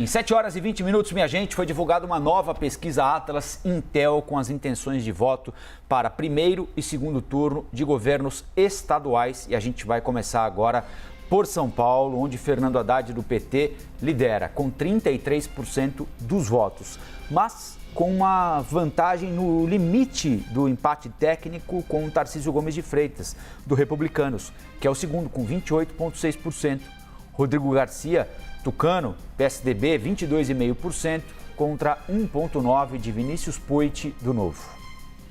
Em 7 horas e 20 minutos, minha gente, foi divulgada uma nova pesquisa Atlas Intel com as intenções de voto para primeiro e segundo turno de governos estaduais. E a gente vai começar agora por São Paulo, onde Fernando Haddad, do PT, lidera com 33% dos votos. Mas com uma vantagem no limite do empate técnico com o Tarcísio Gomes de Freitas, do Republicanos, que é o segundo, com 28,6%. Rodrigo Garcia, Tucano, PSDB, 22,5% contra 1,9% de Vinícius Poit, do Novo.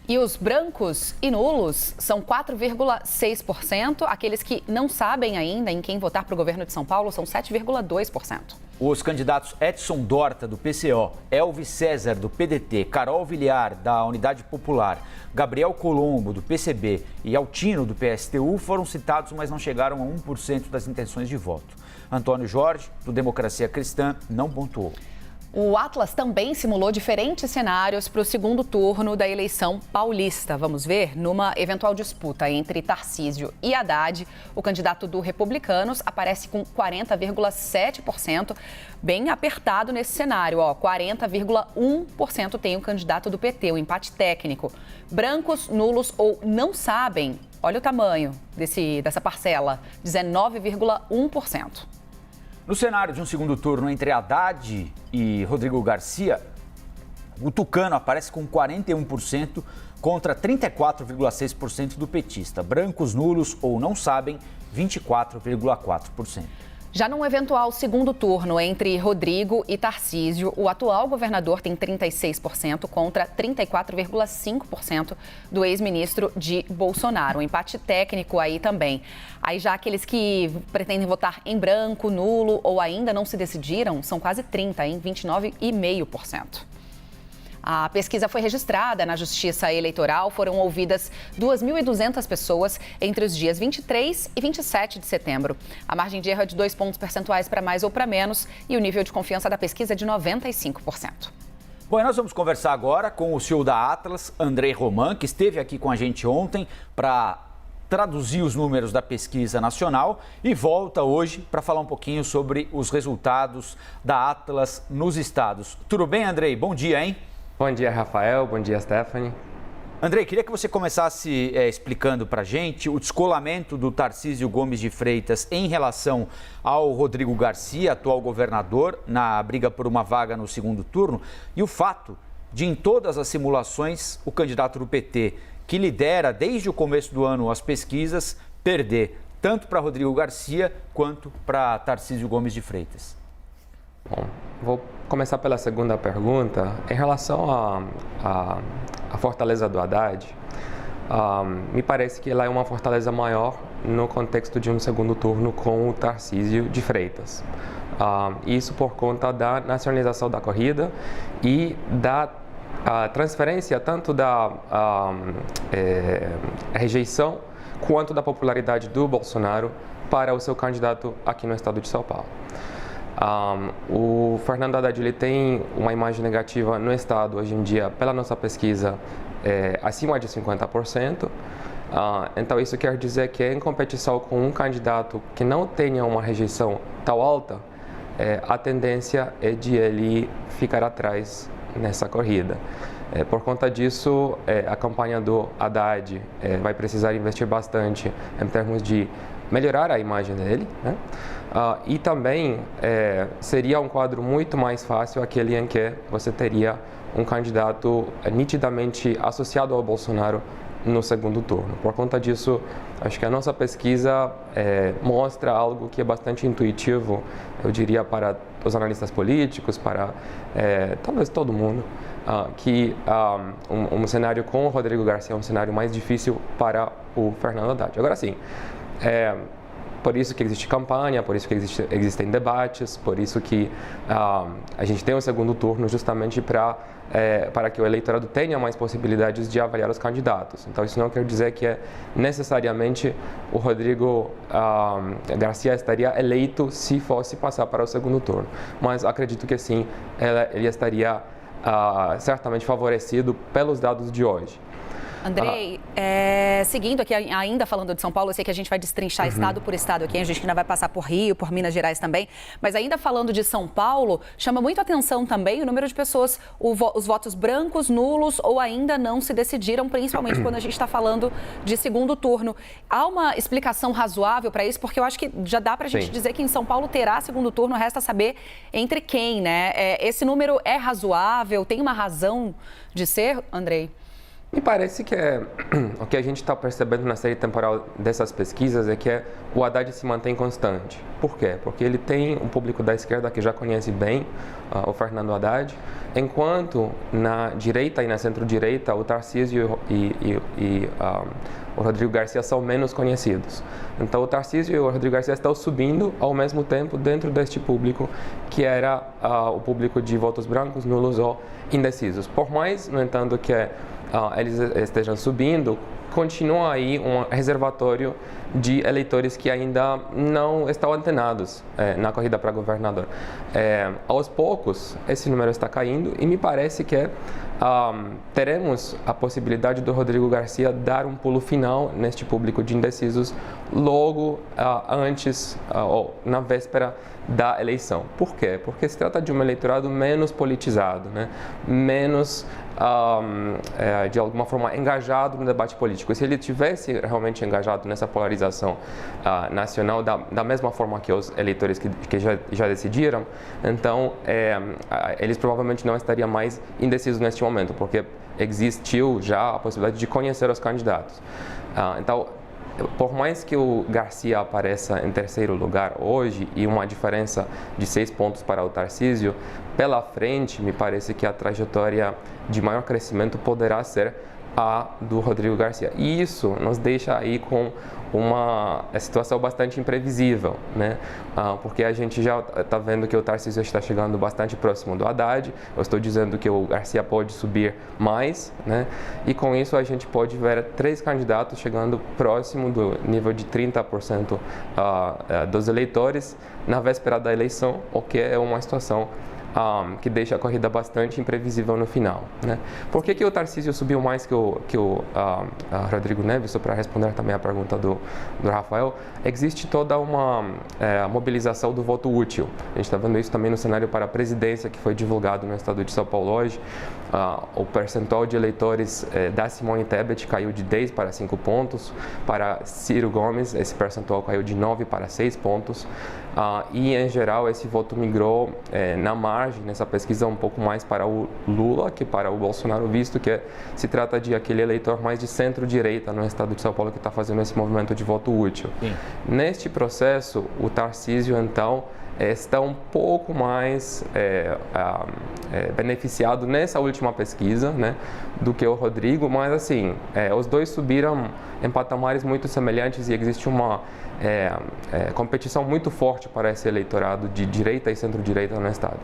E os brancos e nulos são 4,6%. Aqueles que não sabem ainda em quem votar para o governo de São Paulo são 7,2%. Os candidatos Edson Dorta, do PCO, Elvis César, do PDT, Carol Villar, da Unidade Popular, Gabriel Colombo, do PCB e Altino, do PSTU, foram citados, mas não chegaram a 1% das intenções de voto. Antônio Jorge, do Democracia Cristã, não pontuou. O Atlas também simulou diferentes cenários para o segundo turno da eleição paulista. Vamos ver, numa eventual disputa entre Tarcísio e Haddad, o candidato do Republicanos aparece com 40,7%, bem apertado nesse cenário. 40,1% tem o candidato do PT, o empate técnico. Brancos, nulos ou não sabem, olha o tamanho dessa parcela, 19,1%. No cenário de um segundo turno entre Haddad e Rodrigo Garcia, o Tucano aparece com 41% contra 34,6% do petista. Brancos, nulos ou não sabem, 24,4%. Já num eventual segundo turno entre Rodrigo e Tarcísio, o atual governador tem 36% contra 34,5% do ex-ministro de Bolsonaro. Um empate técnico aí também. Aí já aqueles que pretendem votar em branco, nulo ou ainda não se decidiram são quase 30%, em 29,5%. A pesquisa foi registrada na Justiça Eleitoral. Foram ouvidas 2.200 pessoas entre os dias 23 e 27 de setembro. A margem de erro é de 2 pontos percentuais para mais ou para menos e o nível de confiança da pesquisa é de 95%. Bom, e nós vamos conversar agora com o CEO da Atlas, Andrei Roman, que esteve aqui com a gente ontem para traduzir os números da pesquisa nacional e volta hoje para falar um pouquinho sobre os resultados da Atlas nos estados. Tudo bem, Andrei? Bom dia, hein? Bom dia, Rafael. Bom dia, Stephanie. Andrei, queria que você começasse explicando para a gente o descolamento do Tarcísio Gomes de Freitas em relação ao Rodrigo Garcia, atual governador, na briga por uma vaga no segundo turno, e o fato de, em todas as simulações, o candidato do PT, que lidera desde o começo do ano as pesquisas, perder tanto para Rodrigo Garcia quanto para Tarcísio Gomes de Freitas. Bom, vou começar pela segunda pergunta. Em relação à fortaleza do Haddad, me parece que ela é uma fortaleza maior no contexto de um segundo turno com o Tarcísio de Freitas. Isso por conta da nacionalização da corrida e da transferência tanto da rejeição quanto da popularidade do Bolsonaro para o seu candidato aqui no estado de São Paulo. O Fernando Haddad ele tem uma imagem negativa no estado hoje em dia, pela nossa pesquisa, acima de 50%. Então isso quer dizer que em competição com um candidato que não tenha uma rejeição tão alta, a tendência é de ele ficar atrás nessa corrida. Por conta disso, a campanha do Haddad vai precisar investir bastante em termos de melhorar a imagem dele, né? E também seria um quadro muito mais fácil aquele em que você teria um candidato nitidamente associado ao Bolsonaro no segundo turno. Por conta disso, acho que a nossa pesquisa mostra algo que é bastante intuitivo, eu diria, para os analistas políticos, para talvez todo mundo, que um cenário com o Rodrigo Garcia é um cenário mais difícil para o Fernando Haddad. Agora sim, por isso que existe campanha, por isso que existem debates, por isso que a gente tem um segundo turno justamente para que o eleitorado tenha mais possibilidades de avaliar os candidatos. Então isso não quer dizer que necessariamente o Rodrigo Garcia estaria eleito se fosse passar para o segundo turno, mas acredito que sim, ele estaria certamente favorecido pelos dados de hoje. Andrei, seguindo aqui, ainda falando de São Paulo, eu sei que a gente vai destrinchar estado por estado aqui, a gente ainda vai passar por Rio, por Minas Gerais também, mas ainda falando de São Paulo, chama muito atenção também o número de pessoas, os votos brancos, nulos ou ainda não se decidiram, principalmente quando a gente está falando de segundo turno. Há uma explicação razoável para isso? Porque eu acho que já dá para a gente dizer que em São Paulo terá segundo turno, resta saber entre quem, né? Esse número é razoável? Tem uma razão de ser, Andrei? Me parece que o que a gente está percebendo na série temporal dessas pesquisas é que o Haddad se mantém constante. Por quê? Porque ele tem um público da esquerda que já conhece bem o Fernando Haddad, enquanto na direita e na centro-direita o Tarcísio e o Rodrigo Garcia são menos conhecidos. Então o Tarcísio e o Rodrigo Garcia estão subindo ao mesmo tempo dentro deste público que era o público de votos brancos, nulos ou indecisos. Por mais, no entanto, que eles estejam subindo, continua aí um reservatório de eleitores que ainda não estão antenados na corrida para governador. Aos poucos, esse número está caindo e me parece que teremos a possibilidade do Rodrigo Garcia dar um pulo final neste público de indecisos logo antes ou na véspera da eleição. Por quê? Porque se trata de um eleitorado menos politizado, né? Menos, de alguma forma, engajado no debate político. E se ele tivesse realmente engajado nessa polarização nacional da mesma forma que os eleitores que já decidiram, então eles provavelmente não estariam mais indecisos neste momento, porque existiu já a possibilidade de conhecer os candidatos. Então, por mais que o Garcia apareça em terceiro lugar hoje e uma diferença de 6 pontos para o Tarcísio, pela frente, me parece que a trajetória de maior crescimento poderá ser a do Rodrigo Garcia. E isso nos deixa aí com uma situação bastante imprevisível, né? Porque a gente já está vendo que o Tarcísio está chegando bastante próximo do Haddad. Eu estou dizendo que o Garcia pode subir mais, né? E com isso a gente pode ver 3 candidatos chegando próximo do nível de 30% dos eleitores na véspera da eleição, o que é uma situação que deixa a corrida bastante imprevisível no final, né? Por que o Tarcísio subiu mais que o Rodrigo Neves? Só para responder também a pergunta do Rafael, existe toda uma mobilização do voto útil. A gente está vendo isso também no cenário para a presidência que foi divulgado no estado de São Paulo hoje. O percentual de eleitores da Simone Tebet caiu de 10 para 5 pontos. Para Ciro Gomes, esse percentual caiu de 9 para 6 pontos. E, em geral, esse voto migrou na margem, nessa pesquisa, um pouco mais para o Lula que para o Bolsonaro, visto que se trata de aquele eleitor mais de centro-direita no estado de São Paulo que está fazendo esse movimento de voto útil. Sim. Neste processo, o Tarcísio, então, está um pouco mais beneficiado nessa última pesquisa, né, do que o Rodrigo, mas assim, os dois subiram em patamares muito semelhantes e existe uma competição muito forte para esse eleitorado de direita e centro-direita no estado.